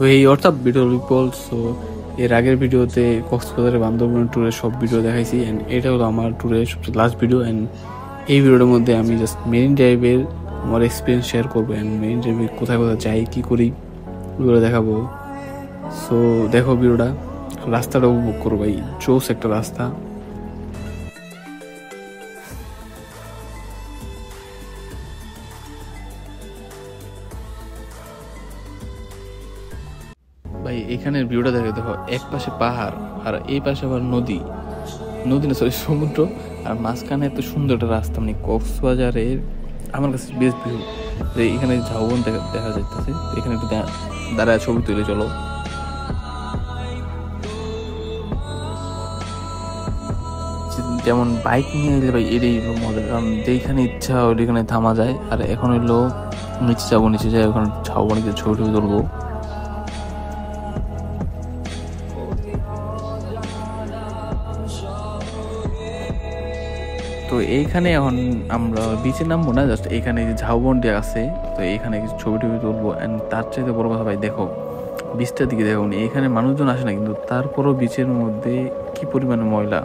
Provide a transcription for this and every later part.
এই অর্থাৎ video people. So এর আগের ভিডিওতে কক্সবাজারের বান্দরবন ট্যুরের সব ভিডিও দেখাইছি, অ্যান্ড এটা হলো আমার ট্যুরের সবচেয়ে লাস্ট ভিডিও। অ্যান্ড এই ভিডিওটার মধ্যে আমি জাস্ট মেরিন ড্রাইভের আমার এক্সপিরিয়েন্স শেয়ার করবো, অ্যান্ড মেরিন ড্রাইভে কোথায় কোথায় যাই, কী করি, ওগুলো দেখাবো। সো দেখো ভিডিওটা, রাস্তাটা উপভোগ করো ভাই, জোস একটা রাস্তা। ভাই এখানের ভিউটা দেখে দেখো, এক পাশে পাহাড় আর এই পাশে আবার নদী না সরি সমুদ্র, আর মাঝখানে এত সুন্দর একটা রাস্তা। মানে কক্সবাজারের আমার কাছে বেস্ট ভিউ। এখানে ঝাউবন দেখা যাইতেছে, এখানে একটু দাঁড়ায় ছবি তুলে চলো। যেমন বাইক নিয়ে এলে ভাই এটাই মজা, কারণ যেখানে ইচ্ছা ওইখানে থামা যায়। আর এখন হইলো নিচে যাবো, নিচে যাই ওখানে ঝাউবনে ছবি টবি তুলবো। তো এইখানে এখন আমরা বিচে নামবো না, জাস্ট এখানে ঝাউবনটি আছে, তো এইখানে কিছু ছবি টবি তুলবো। অ্যান্ড তার চাইতে বড় কথা ভাই দেখো বিচটার দিকে দেখো, এখানে মানুষজন আসে না, কিন্তু তারপরও বিচের মধ্যে কি পরিমাণে ময়লা।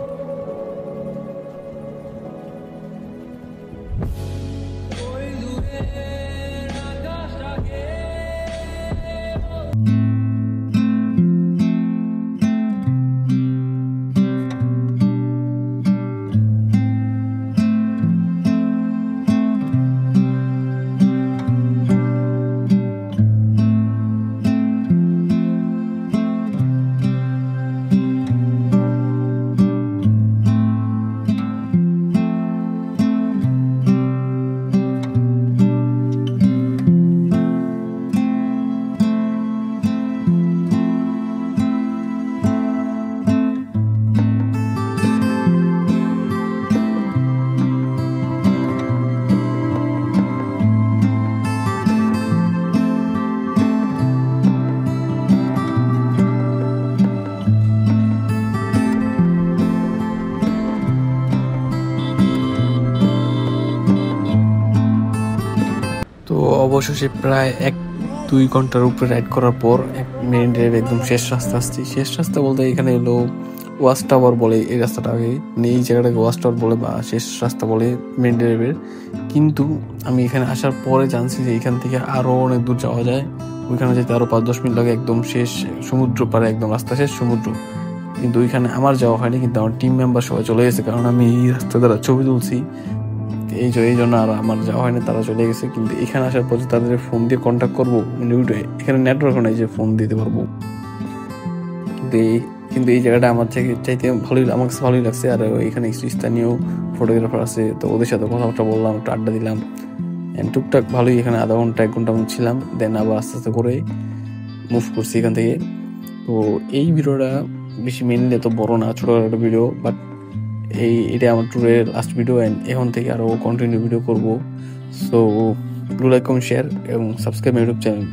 তো অবশেষে প্রায় 1-2 ঘন্টার উপরে রাইড করার পর মেরিন ড্রাইভ একদম শেষ রাস্তা আসছি। শেষ রাস্তা বলতে এখানে হলো ওয়াচ টাওয়ার বলে এই রাস্তাটাকে, মানে এই জায়গাটাকে ওয়াচ টাওয়ার বলে বা শেষ রাস্তা বলে মেরিন ড্রাইভের। কিন্তু আমি এখানে আসার পরে জানছি যে এখান থেকে আরও অনেক দূর যাওয়া যায়, ওইখানে যেতে আরও 5-10 মিনিট লাগে, একদম শেষ সমুদ্র পারে, একদম রাস্তা শেষ সমুদ্র। কিন্তু ওইখানে আমার যাওয়া হয়নি, কিন্তু আমার টিম মেম্বার সবাই চলে গেছে, কারণ আমি এই রাস্তা দ্বারা ছবি তুলছি, এই জন্য আর আমার যাওয়া হয়নি, তারা চলে গেছে। কিন্তু এখানে আসার পর তাদের ফোন দিয়ে কন্ট্যাক্ট করবো, এখানে নেটওয়ার্ক নাই যে ফোন দিতে পারবো। কিন্তু এই জায়গাটা আমার থেকে চাইতে আমার কাছে ভালোই লাগছে। আর এখানে কিছু স্থানীয় ফটোগ্রাফার আছে, তো ওদের সাথে কথাবার্তা বললাম, একটু আড্ডা দিলাম, টুকটাক ভালোই এখানে আধা ঘন্টা 1 ঘন্টা মতো ছিলাম। দেন আবার আস্তে আস্তে করে মুভ করছি এখান থেকে। তো এই ভিডিওটা বেশি মেনলি এত বড় না, ছোটখাটো ভিডিও, বাট এটা আমার ট্যুরের লাস্ট ভিডিও। অ্যান্ড এখন থেকে আরও কন্টিনিউ ভিডিও করবো। So do like, comment, share এবং সাবস্ক্রাইব মাই ইউটিউব চ্যানেল।